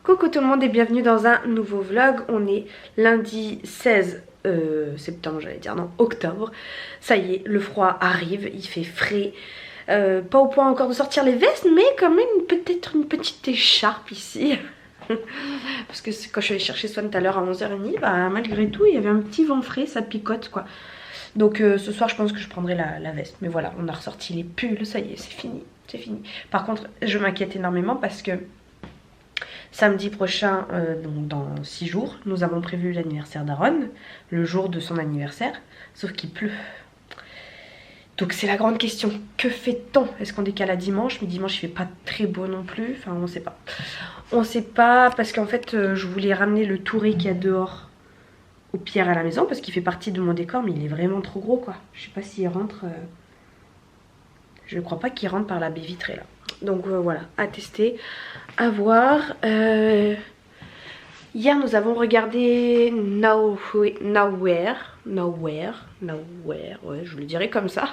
Coucou tout le monde et bienvenue dans un nouveau vlog. On est lundi 16 septembre, j'allais dire, non, octobre. Ça y est, le froid arrive, il fait frais. Pas au point encore de sortir les vestes, mais quand même peut-être une petite écharpe ici. Parce que quand je suis allée chercher Swan tout à l'heure à 11h30, bah, malgré tout, il y avait un petit vent frais, ça picote quoi. Donc ce soir, je pense que je prendrai la veste. Mais voilà, on a ressorti les pulls, ça y est, c'est fini. C'est fini. Par contre, je m'inquiète énormément parce que samedi prochain, donc dans 6 jours, nous avons prévu l'anniversaire d'Aaron, le jour de son anniversaire, sauf qu'il pleut. Donc c'est la grande question, que fait-on? Est-ce qu'on décale à dimanche? Mais dimanche il fait pas très beau non plus, enfin on sait pas. On sait pas parce qu'en fait je voulais ramener le touret qu'il y a dehors au Pierre à la maison parce qu'il fait partie de mon décor, mais il est vraiment trop gros quoi. Je sais pas s'il rentre, je ne crois pas qu'il rentre par la baie vitrée là. Donc voilà, à tester, à voir. Hier nous avons regardé Nowhere, ouais je le dirais comme ça.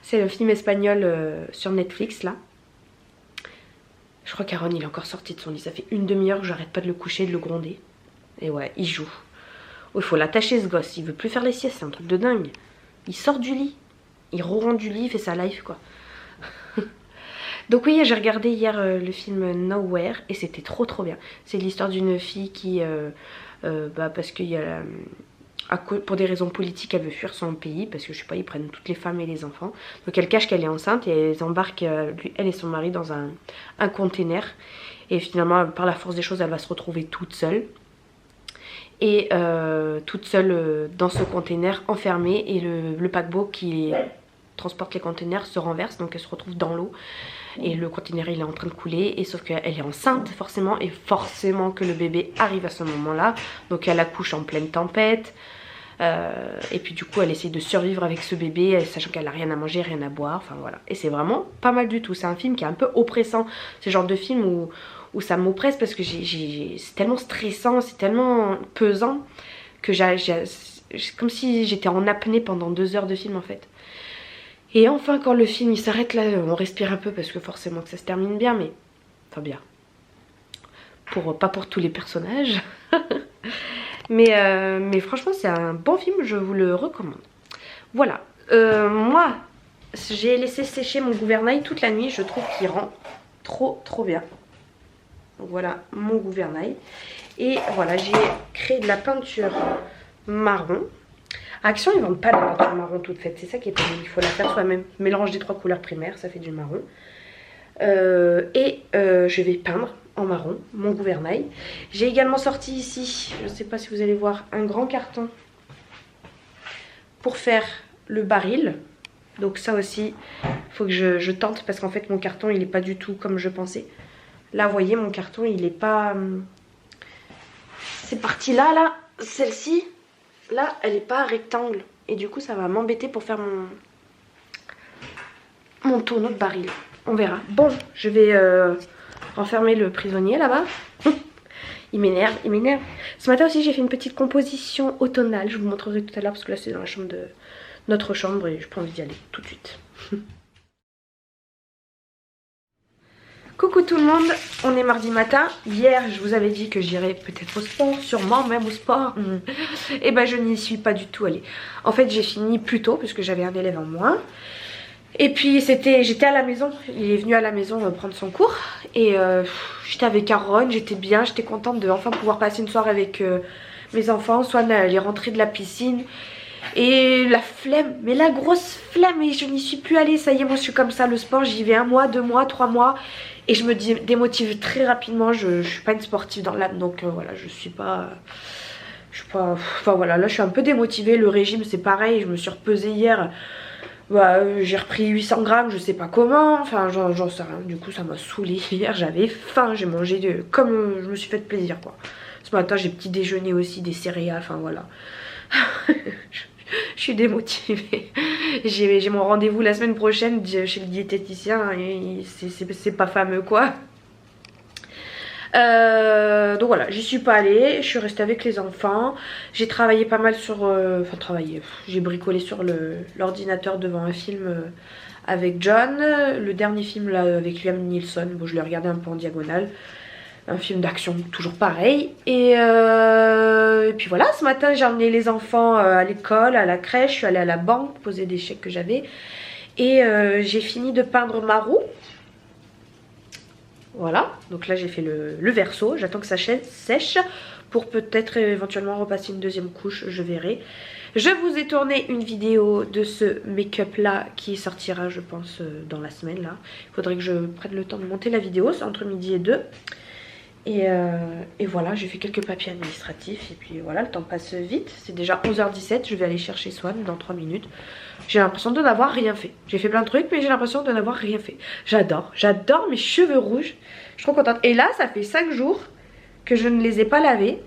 C'est un film espagnol sur Netflix là. Je crois qu'Aaron il est encore sorti de son lit, ça fait une demi-heure que j'arrête pas de le coucher, de le gronder. Et ouais, il joue. Oh, il faut l'attacher ce gosse, il veut plus faire les siestes, c'est un truc de dingue. Il sort du lit, il re-rentre du lit, il fait sa life quoi. Donc oui, j'ai regardé hier le film Nowhere et c'était trop bien. C'est l'histoire d'une fille qui, parce qu'il y a, pour des raisons politiques, elle veut fuir son pays parce que je sais pas, ils prennent toutes les femmes et les enfants. Donc elle cache qu'elle est enceinte et elles embarquent elle et son mari dans un container. Et finalement, par la force des choses, elle va se retrouver toute seule. Et toute seule dans ce container enfermée et le paquebot qui transporte les containers se renverse, donc elle se retrouve dans l'eau et le container il est en train de couler, et sauf qu'elle est enceinte forcément, et forcément que le bébé arrive à ce moment là, donc elle accouche en pleine tempête, et puis du coup elle essaye de survivre avec ce bébé sachant qu'elle n'a rien à manger, rien à boire, enfin voilà, et c'est vraiment pas mal du tout. C'est un film qui est un peu oppressant, c'est le genre de film où ça m'oppresse parce que c'est tellement stressant, c'est tellement pesant que comme si j'étais en apnée pendant 2 heures de film en fait. Et enfin quand le film il s'arrête là, on respire un peu parce que forcément que ça se termine bien, mais enfin bien. Pas pour tous les personnages. mais franchement c'est un bon film, je vous le recommande. Voilà. Moi j'ai laissé sécher mon gouvernail toute la nuit, je trouve qu'il rend trop bien. Donc voilà mon gouvernail. Et voilà, j'ai créé de la peinture marron. Action, ils vendent pas de la peinture marron toute faite, c'est ça qui est pas mal, il faut la faire soi-même. Mélange des 3 couleurs primaires, ça fait du marron. Je vais peindre en marron mon gouvernail. J'ai également sorti ici, je ne sais pas si vous allez voir, un grand carton pour faire le baril. Donc ça aussi, il faut que je tente parce qu'en fait mon carton il n'est pas du tout comme je pensais. Là vous voyez mon carton il n'est pas... Ces parties-là, là, celle-ci... Là, elle n'est pas rectangle. Et du coup, ça va m'embêter pour faire mon tonneau de baril. On verra. Bon, je vais renfermer le prisonnier là-bas. Il m'énerve, il m'énerve. Ce matin aussi, j'ai fait une petite composition automnale. Je vous montrerai tout à l'heure parce que là, c'est dans la chambre de notre chambre et je n'ai pas envie d'y aller tout de suite. Coucou tout le monde, on est mardi matin. Hier je vous avais dit que j'irais peut-être au sport, sûrement même au sport. Et ben je n'y suis pas du tout allée. En fait j'ai fini plus tôt puisque j'avais un élève en moins. Et puis j'étais à la maison, il est venu à la maison prendre son cours. Et j'étais avec Aaron, j'étais bien, j'étais contente de enfin pouvoir passer une soirée avec mes enfants. Swan elle est rentrée de la piscine. Et la flemme, mais la grosse flemme, et je n'y suis plus allée. Ça y est, moi je suis comme ça, le sport j'y vais 1 mois, 2 mois, 3 mois. Et je me démotive très rapidement, je suis pas une sportive dans l'âme, donc voilà, je suis pas... Enfin voilà, là je suis un peu démotivée, le régime c'est pareil, je me suis repesée hier, j'ai repris 800 grammes, je sais pas comment, enfin j'en sais rien, du coup ça m'a saoulée. Hier j'avais faim, j'ai mangé comme je me suis fait plaisir quoi. Ce matin j'ai petit déjeuner aussi, des céréales, enfin voilà. Je suis démotivée. J'ai mon rendez-vous la semaine prochaine chez le diététicien et c'est pas fameux quoi. Donc voilà, j'y suis pas allée, je suis restée avec les enfants. J'ai travaillé pas mal sur... j'ai bricolé sur l'ordinateur devant un film avec John. Le dernier film là avec Liam Neeson, bon je l'ai regardé un peu en diagonale. Un film d'action, toujours pareil. Et puis voilà, ce matin j'ai emmené les enfants à l'école, à la crèche, je suis allée à la banque poser des chèques que j'avais. Et j'ai fini de peindre ma roue. Voilà, donc là j'ai fait le verso, j'attends que ça sèche pour peut-être éventuellement repasser une deuxième couche, je verrai. Je vous ai tourné une vidéo de ce make-up là qui sortira je pense dans la semaine là. Il faudrait que je prenne le temps de monter la vidéo, c'est entre midi et 2. Et voilà, j'ai fait quelques papiers administratifs et puis voilà, le temps passe vite. C'est déjà 11h17, je vais aller chercher Swan dans 3 minutes. J'ai l'impression de n'avoir rien fait. J'ai fait plein de trucs mais j'ai l'impression de n'avoir rien fait. J'adore mes cheveux rouges. Je suis trop contente. Et là, ça fait 5 jours que je ne les ai pas lavés.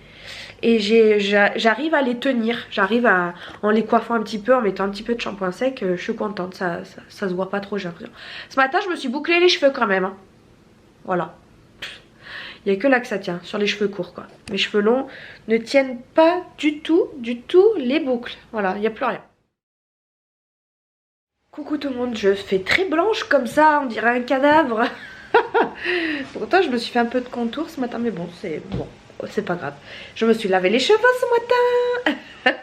Et j'arrive à les tenir. J'arrive en les coiffant un petit peu, en mettant un petit peu de shampoing sec. Je suis contente, ça se voit pas trop j'ai l'impression. Ce matin, je me suis bouclé les cheveux quand même. Hein. Voilà. Il n'y a que là que ça tient, sur les cheveux courts quoi. Mes cheveux longs ne tiennent pas du tout les boucles. Voilà, il n'y a plus rien. Coucou tout le monde, je fais très blanche comme ça, on dirait un cadavre. Pourtant je me suis fait un peu de contour ce matin, mais bon, c'est pas grave. Je me suis lavé les cheveux ce matin.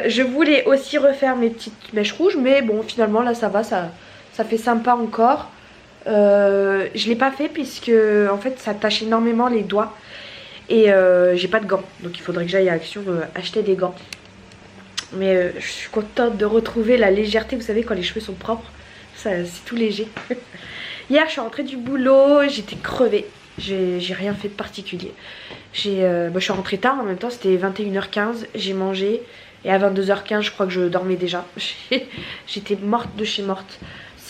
Je voulais aussi refaire mes petites mèches rouges, mais bon finalement là ça va, ça fait sympa encore. Je l'ai pas fait puisque en fait ça tâche énormément les doigts et j'ai pas de gants, donc il faudrait que j'aille à Action acheter des gants. Mais je suis contente de retrouver la légèreté, vous savez quand les cheveux sont propres, c'est tout léger. Hier je suis rentrée du boulot, j'étais crevée, j'ai rien fait de particulier. Je suis rentrée tard en même temps, c'était 21h15, j'ai mangé et à 22h15 je crois que je dormais déjà. J'étais morte de chez morte.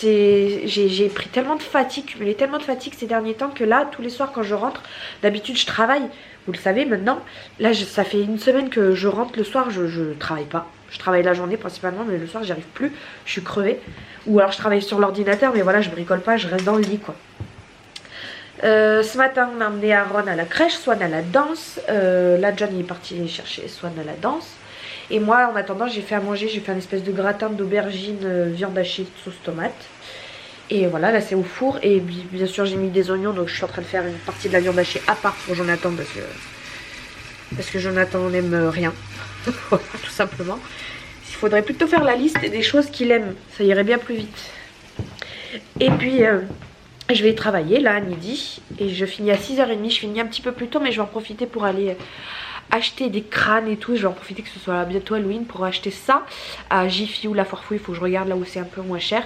J'ai pris tellement de fatigue, cumulé tellement de fatigue ces derniers temps que là, tous les soirs quand je rentre, d'habitude je travaille, vous le savez maintenant. Là, ça fait une semaine que je rentre le soir, je travaille pas. Je travaille la journée principalement, mais le soir j'y arrive plus, je suis crevée. Ou alors je travaille sur l'ordinateur, mais voilà, je bricole pas, je reste dans le lit quoi. Ce matin, on a emmené Aaron à la crèche, Swan à la danse. Là, John il est parti chercher Swan à la danse. Et moi en attendant j'ai fait à manger, j'ai fait un espèce de gratin d'aubergine, viande hachée, sauce tomate. Et voilà, là c'est au four et bien sûr j'ai mis des oignons, donc je suis en train de faire une partie de la viande hachée à part pour Jonathan parce que Jonathan n'aime rien. Voilà, tout simplement. Il faudrait plutôt faire la liste des choses qu'il aime, ça irait bien plus vite. Et puis je vais travailler là à midi et je finis à 6h30, je finis un petit peu plus tôt mais je vais en profiter pour aller acheter des crânes et tout. Je vais en profiter que ce soit bientôt Halloween pour acheter ça à Jiffy ou la Foire Fouille. Il faut que je regarde là où c'est un peu moins cher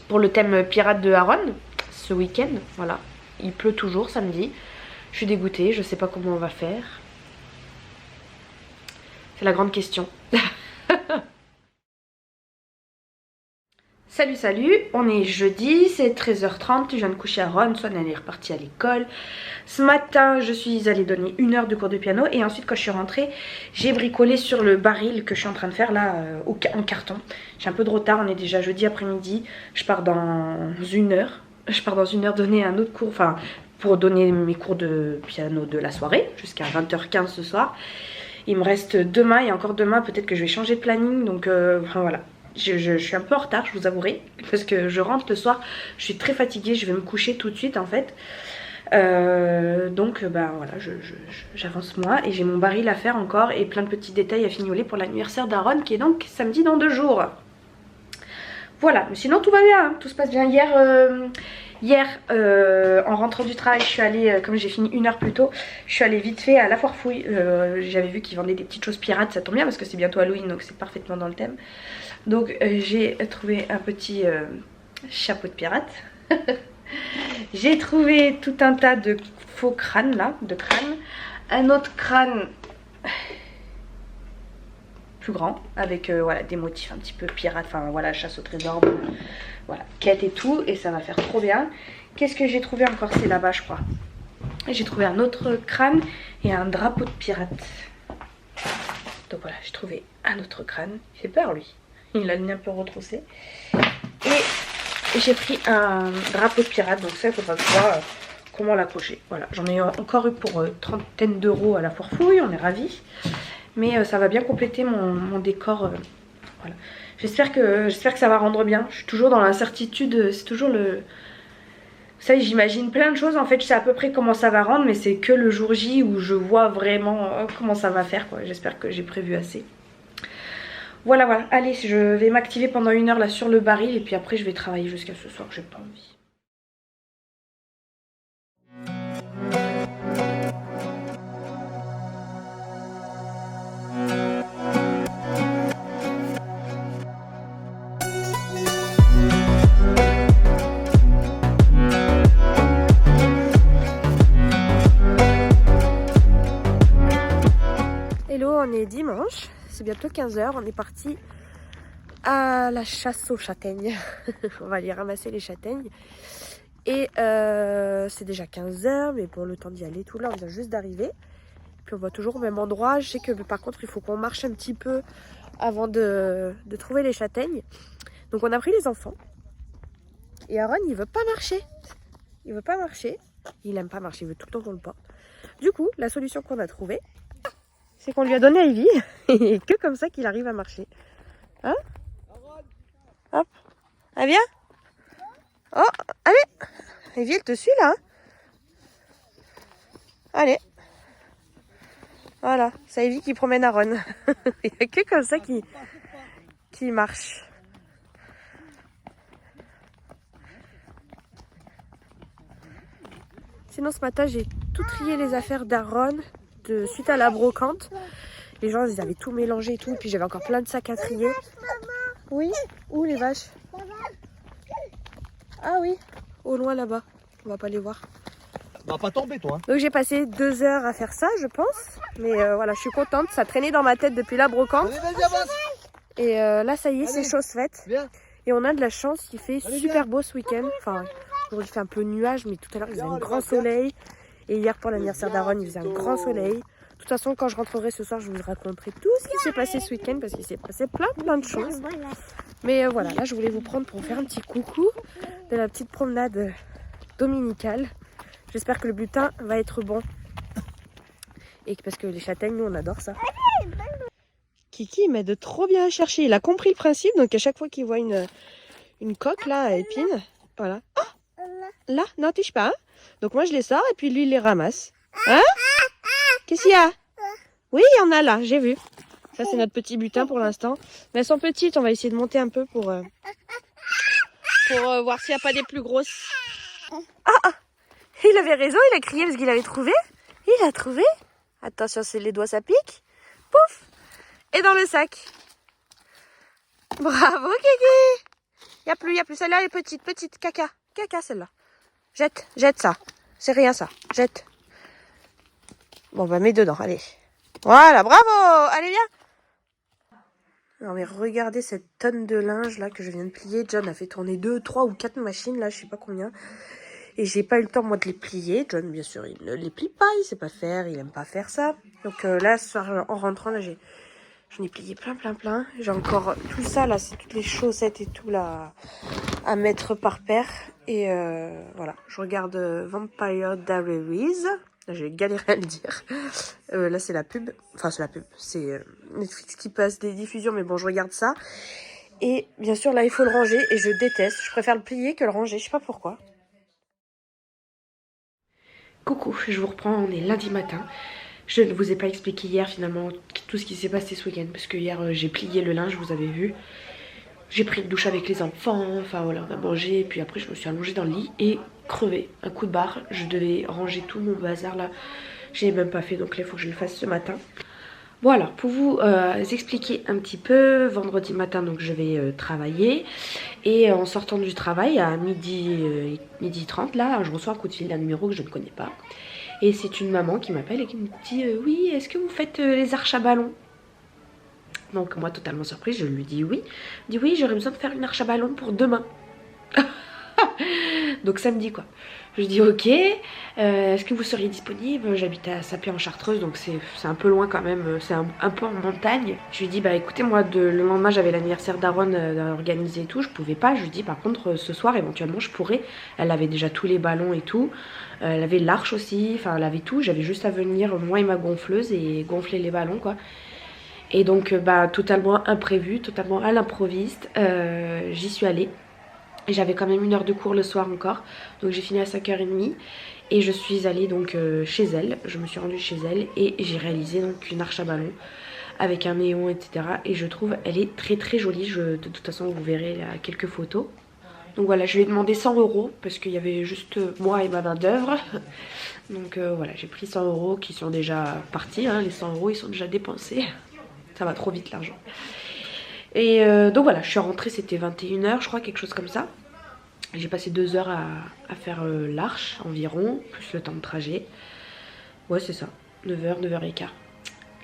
pour le thème pirate de Aaron ce week-end. Voilà, il pleut toujours samedi, je suis dégoûtée, je sais pas comment on va faire, c'est la grande question. Salut, on est jeudi, c'est 13h30, je viens de coucher Aaron, Swan elle est repartie à l'école. Ce matin, je suis allée donner 1 heure de cours de piano et ensuite quand je suis rentrée, j'ai bricolé sur le baril que je suis en train de faire là en carton. J'ai un peu de retard, on est déjà jeudi après-midi, je pars dans 1 heure. Je pars dans 1 heure donner un autre cours, enfin pour donner mes cours de piano de la soirée jusqu'à 20h15 ce soir. Il me reste demain et encore demain, peut-être que je vais changer de planning, donc enfin, voilà. Je suis un peu en retard, je vous avouerai, parce que je rentre le soir, je suis très fatiguée, je vais me coucher tout de suite en fait. Donc bah voilà, j'avance moi et j'ai mon baril à faire encore et plein de petits détails à fignoler pour l'anniversaire d'Aaron qui est donc samedi dans 2 jours. Voilà, mais sinon tout va bien, hein, tout se passe bien. Hier, en rentrant du travail, je suis allée, comme j'ai fini 1 heure plus tôt, je suis allée vite fait à la Foire Fouille. J'avais vu qu'ils vendaient des petites choses pirates, ça tombe bien parce que c'est bientôt Halloween, donc c'est parfaitement dans le thème. Donc j'ai trouvé un petit chapeau de pirate. J'ai trouvé tout un tas de faux crânes là, un autre crâne plus grand avec voilà, des motifs un petit peu pirates, enfin voilà, chasse au trésor, voilà, quête et tout, et ça va faire trop bien. Qu'est-ce que j'ai trouvé encore? C'est là-bas je crois. J'ai trouvé un autre crâne et un drapeau de pirate. Donc voilà, j'ai trouvé un autre crâne. Il fait peur lui, il a le nez un peu retroussé. Et j'ai pris un drapeau de pirate, donc ça il faudra voir comment l'accrocher. Voilà, j'en ai encore eu pour 30 d'euros à la Foire Fouille, on est ravis. Mais ça va bien compléter mon décor. Voilà. J'espère que ça va rendre bien. Je suis toujours dans l'incertitude, c'est toujours Ça, j'imagine plein de choses. En fait, je sais à peu près comment ça va rendre, mais c'est que le jour J où je vois vraiment comment ça va faire, quoi. J'espère que j'ai prévu assez. Voilà, voilà. Allez, je vais m'activer pendant 1 heure là sur le baril et puis après je vais travailler jusqu'à ce soir. J'ai pas envie. Hello, on est dimanche, c'est bientôt 15 h, on est parti à la chasse aux châtaignes. On va aller ramasser les châtaignes. Et c'est déjà 15 h, mais pour le temps d'y aller, tout là, on vient juste d'arriver. Puis on va toujours au même endroit. Je sais que par contre, il faut qu'on marche un petit peu avant de trouver les châtaignes. Donc on a pris les enfants. Et Aaron, il veut pas marcher. Il veut pas marcher. Il aime pas marcher, il veut tout le temps qu'on le porte. Du coup, la solution qu'on a trouvée, c'est qu'on lui a donné à Ivy. Et que comme ça qu'il arrive à marcher. Hein? Hop. Ah, viens. Oh, allez. Ivy, elle te suit là. Hein? Allez. Voilà, c'est Ivy qui promène Aaron. Il n'y a que comme ça qui marche. Sinon ce matin j'ai tout trié les affaires d'Aaron suite à la brocante. Les gens ils avaient tout mélangé et tout. Puis j'avais encore plein de sacs à trier. Oui, où les vaches? Ah oui, au loin là-bas. On va pas les voir. On va pas tomber toi. Donc j'ai passé 2 heures à faire ça je pense. Mais voilà, je suis contente. Ça traînait dans ma tête depuis la brocante. Allez, vas-y, avance. Et là ça y est, c'est chose faite. Viens. Et on a de la chance, il fait Allez, super beau ce week-end. Enfin, aujourd'hui il fait un peu nuage, mais tout à l'heure il faisait un grand soleil. Et hier pour l'anniversaire d'Aaron, il faisait un grand soleil. De toute façon, quand je rentrerai ce soir, je vous raconterai tout ce qui s'est passé ce week-end parce qu'il s'est passé plein de choses. Mais voilà, là je voulais vous prendre pour vous faire un petit coucou de la petite promenade dominicale. J'espère que le butin va être bon. Et parce que les châtaignes, nous on adore ça. Kiki il m'aide trop bien à chercher. Il a compris le principe, donc à chaque fois qu'il voit une coque là à épines, voilà. Oh, là, non, touche pas. Hein, donc moi je les sors et puis lui il les ramasse. Hein? Qu'est-ce qu'il y a? Oui, il y en a là, j'ai vu. Ça c'est notre petit butin pour l'instant. Mais elles sont petites, on va essayer de monter un peu pour voir s'il n'y a pas des plus grosses. Ah, il avait raison, il a crié parce qu'il avait trouvé. Il a trouvé. Attention, c'est les doigts, ça pique. Pouf! Et dans le sac. Bravo, Kiki! Il n'y a plus. Celle-là, elle est petite. Caca, celle-là. Jette ça. C'est rien, ça. Jette. Bon, bah, mets dedans, allez. Voilà, bravo! Allez, viens! Non, mais regardez cette tonne de linge, là, que je viens de plier. John a fait tourner 2, 3 ou 4 machines, là, je sais pas combien. Et j'ai pas eu le temps, moi, de les plier. John, bien sûr, il ne les plie pas, il sait pas faire, il aime pas faire ça. Donc là, ce soir, en rentrant, là, j'en ai plié plein. J'ai encore tout ça, là, c'est toutes les chaussettes et tout, là, à mettre par paire. Et voilà, je regarde Vampire Diaries. J'ai galéré à le dire. Là, c'est la pub. Enfin, c'est la pub. C'est Netflix qui passe des diffusions, mais bon, je regarde ça. Et bien sûr, là, il faut le ranger et je déteste. Je préfère le plier que le ranger, je sais pas pourquoi. Coucou, je vous reprends, on est lundi matin. Je ne vous ai pas expliqué hier finalement tout ce qui s'est passé ce week-end parce que hier j'ai plié le linge, vous avez vu. J'ai pris une douche avec les enfants, enfin voilà, on a mangé, puis après je me suis allongée dans le lit et crevée, un coup de barre. Je devais ranger tout mon bazar là, j'ai même pas fait, donc là il faut que je le fasse ce matin. Voilà, pour vous expliquer un petit peu, vendredi matin donc je vais travailler et en sortant du travail à midi 30 là, je reçois un coup de fil d'un numéro que je ne connais pas. Et c'est une maman qui m'appelle et qui me dit oui, est-ce que vous faites les arches à ballon? Donc moi totalement surprise, je lui dis oui. Elle dit oui, j'aurais besoin de faire une arche à ballon pour demain. Donc samedi quoi. Je dis ok, est-ce que vous seriez disponible? J'habite à Sapé en Chartreuse, donc c'est un peu loin quand même, c'est un peu en montagne. Je lui dis bah écoutez, moi le lendemain j'avais l'anniversaire d'Aaron organisé et tout, je pouvais pas. Je lui dis par contre ce soir éventuellement je pourrais. Elle avait déjà tous les ballons et tout, elle avait l'arche aussi, enfin elle avait tout. J'avais juste à venir moi et ma gonfleuse et gonfler les ballons quoi. Et donc bah totalement imprévu, totalement à l'improviste, j'y suis allée. Et j'avais quand même 1 heure de cours le soir encore. Donc j'ai fini à 5h30. Et je suis allée donc chez elle. Je me suis rendue chez elle et j'ai réalisé donc une arche à ballon avec un néon, etc. Et je trouve elle est très très jolie. De toute façon vous verrez là, quelques photos. Donc voilà, je lui ai demandé 100 € parce qu'il y avait juste moi et ma main d'œuvre. Donc voilà, j'ai pris 100 € qui sont déjà partis. Hein. Les 100 € ils sont déjà dépensés. Ça va trop vite l'argent. Et donc voilà, je suis rentrée, c'était 21h je crois, quelque chose comme ça. J'ai passé 2 heures à faire l'arche environ, plus le temps de trajet. Ouais c'est ça, 9h, 9h15.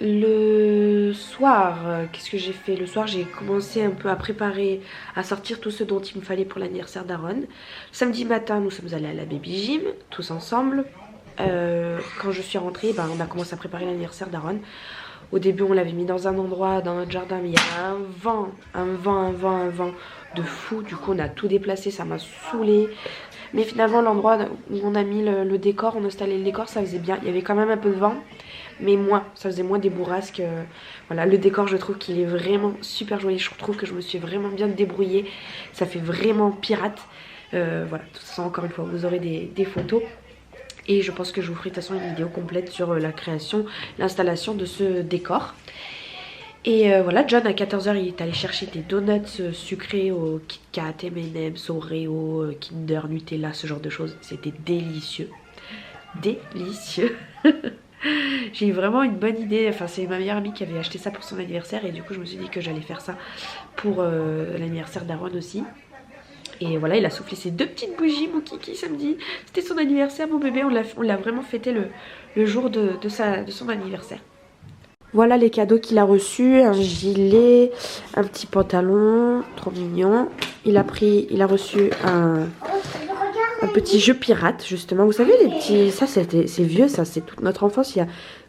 Le soir, qu'est-ce que j'ai fait? Le soir j'ai commencé un peu à préparer, à sortir tout ce dont il me fallait pour l'anniversaire d'Aaron. Samedi matin nous sommes allés à la baby gym, tous ensemble. Quand je suis rentrée, on a commencé à préparer l'anniversaire d'Aaron. Au début on l'avait mis dans un endroit, dans notre jardin, mais il y a un vent de fou. Du coup on a tout déplacé, ça m'a saoulée. Mais finalement l'endroit où on a mis le décor, on a installé le décor, ça faisait bien. Il y avait quand même un peu de vent, mais moins, ça faisait moins des bourrasques. Voilà, le décor je trouve qu'il est vraiment super joli. Je trouve que je me suis vraiment bien débrouillée. Ça fait vraiment pirate. Voilà, de toute façon encore une fois vous aurez des photos. Et je pense que je vous ferai de toute façon une vidéo complète sur la création, l'installation de ce décor. Et voilà, John à 14h il est allé chercher des donuts sucrés au Kit Kat, M&M's, Oreo, Kinder, Nutella, ce genre de choses. C'était délicieux. Délicieux. J'ai eu vraiment une bonne idée. Enfin c'est ma meilleure amie qui avait acheté ça pour son anniversaire. Et du coup je me suis dit que j'allais faire ça pour l'anniversaire d'Aaron aussi. Et voilà, il a soufflé ses 2 petites bougies, mon kiki, samedi. C'était son anniversaire, mon bébé. On l'a vraiment fêté le jour de son anniversaire. Voilà les cadeaux qu'il a reçus. Un gilet, un petit pantalon, trop mignon. Il a reçu un petit jeu pirate, justement. Vous savez, les petits... Ça, c'est vieux, ça. C'est toute notre enfance.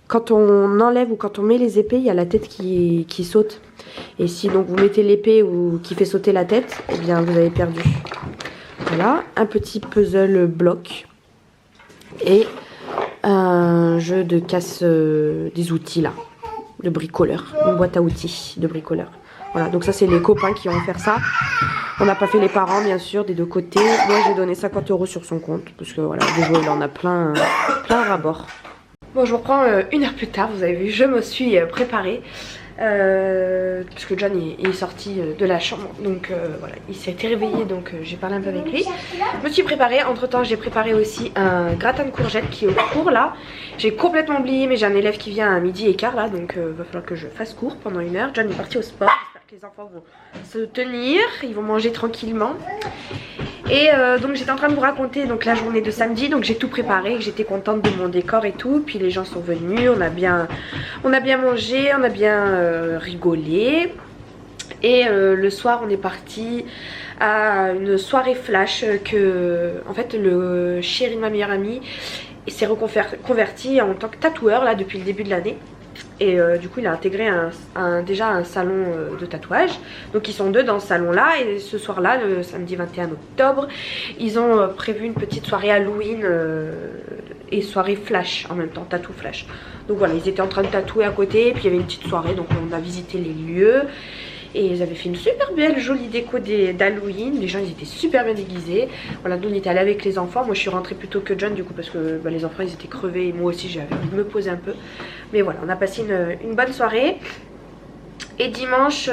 Quand on enlève ou quand on met les épées, il y a la tête qui saute. Et si donc vous mettez l'épée ou qui fait sauter la tête, eh bien vous avez perdu. Voilà, un petit puzzle bloc. Et un jeu de casse des outils là, de bricoleur. Une boîte à outils de bricoleur. Voilà, donc ça c'est les copains qui vont faire ça. On n'a pas fait les parents bien sûr, des deux côtés. Moi j'ai donné 50 € sur son compte. Parce que voilà, des jouets il en a plein à rabord. Bon, je vous reprends 1 heure plus tard, vous avez vu, je me suis préparée. Parce que John est sorti de la chambre. Donc voilà, il s'est réveillé, donc j'ai parlé un peu avec lui. Je me suis préparée, entre temps j'ai préparé aussi un gratin de courgettes qui est au cours là. J'ai complètement oublié, mais j'ai un élève qui vient à 12h15 là. Donc va falloir que je fasse cours pendant 1 heure. John est parti au sport, j'espère que les enfants vont se tenir, ils vont manger tranquillement. Et donc j'étais en train de vous raconter donc la journée de samedi. Donc j'ai tout préparé, j'étais contente de mon décor et tout. Puis les gens sont venus, on a bien mangé, on a bien rigolé. Et le soir on est parti à une soirée flash que en fait le chéri de ma meilleure amie s'est reconverti en tant que tatoueur là depuis le début de l'année. Et du coup il a intégré déjà un salon de tatouage. Donc ils sont 2 dans ce salon là. Et ce soir là, le samedi 21 octobre, ils ont prévu une petite soirée Halloween et soirée flash en même temps, tatou flash. Donc voilà, ils étaient en train de tatouer à côté. Puis il y avait une petite soirée, donc on a visité les lieux. Et ils avaient fait une super belle jolie déco d'Halloween. Les gens ils étaient super bien déguisés. Voilà, nous on était allés avec les enfants. Moi je suis rentrée plus tôt que John du coup parce que les enfants ils étaient crevés. Et moi aussi j'avais envie de me poser un peu. Mais voilà, on a passé une bonne soirée. Et dimanche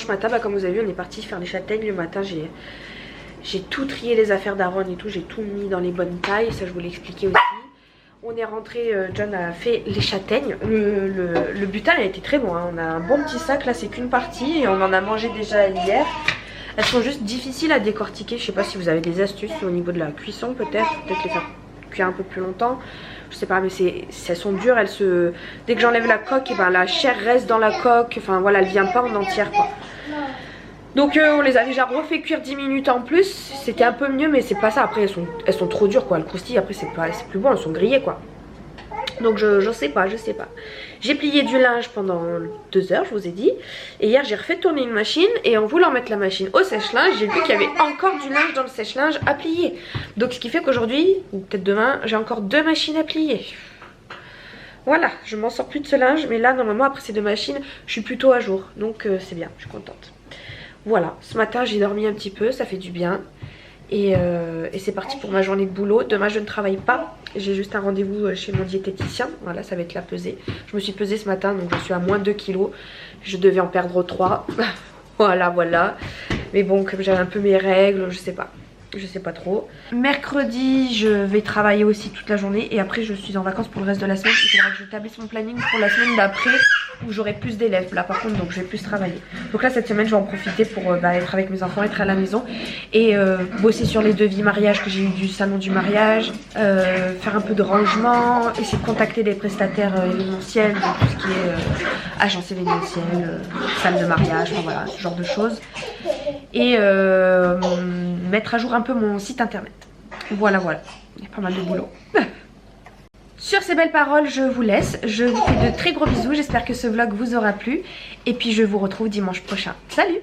matin, comme vous avez vu, on est parti faire les châtaignes. Le matin j'ai tout trié les affaires d'Aaron et tout. J'ai tout mis dans les bonnes tailles. Ça je vous l'ai expliqué aussi. On est rentré, John a fait les châtaignes. Le butin a été très bon, hein. On a un bon petit sac, là c'est qu'une partie et on en a mangé déjà hier. Elles sont juste difficiles à décortiquer. Je sais pas si vous avez des astuces au niveau de la cuisson, peut-être les faire cuire un peu plus longtemps. Je sais pas, mais elles sont dures. Dès que j'enlève la coque, et ben la chair reste dans la coque. Enfin voilà, elle vient pas en entière quoi. Donc on les a déjà refait cuire 10 minutes en plus. C'était un peu mieux mais c'est pas ça. Après elles sont trop dures quoi. Elles croustillent, après c'est plus bon, elles sont grillées quoi. Donc je sais pas. J'ai plié du linge pendant 2 heures, je vous ai dit. Et hier j'ai refait tourner une machine. Et en voulant mettre la machine au sèche-linge, j'ai vu qu'il y avait encore du linge dans le sèche-linge à plier. Donc ce qui fait qu'aujourd'hui, ou peut-être demain, j'ai encore 2 machines à plier. Voilà, je m'en sors plus de ce linge. Mais là normalement après ces 2 machines, je suis plutôt à jour. Donc c'est bien, je suis contente. Voilà, ce matin j'ai dormi un petit peu, ça fait du bien. Et c'est parti pour ma journée de boulot. Demain je ne travaille pas, j'ai juste un rendez-vous chez mon diététicien. Voilà, ça va être la pesée. Je me suis pesée ce matin, donc je suis à moins 2 kilos. Je devais en perdre 3. Voilà. Mais bon, comme j'avais un peu mes règles, je sais pas trop. Mercredi je vais travailler aussi toute la journée. Et après je suis en vacances pour le reste de la semaine. Il faudra que j'établisse mon planning pour la semaine d'après, où j'aurai plus d'élèves là par contre, donc je vais plus travailler. Donc là cette semaine je vais en profiter pour être avec mes enfants, être à la maison et bosser sur les devis mariage que j'ai eu du salon du mariage, faire un peu de rangement, essayer de contacter des prestataires événementiels, donc tout ce qui est agence événementielle, salle de mariage, enfin voilà, ce genre de choses. Et mettre à jour un peu mon site internet. Voilà, il y a pas mal de boulot. Sur ces belles paroles, je vous laisse. Je vous fais de très gros bisous. J'espère que ce vlog vous aura plu. Et puis je vous retrouve dimanche prochain. Salut!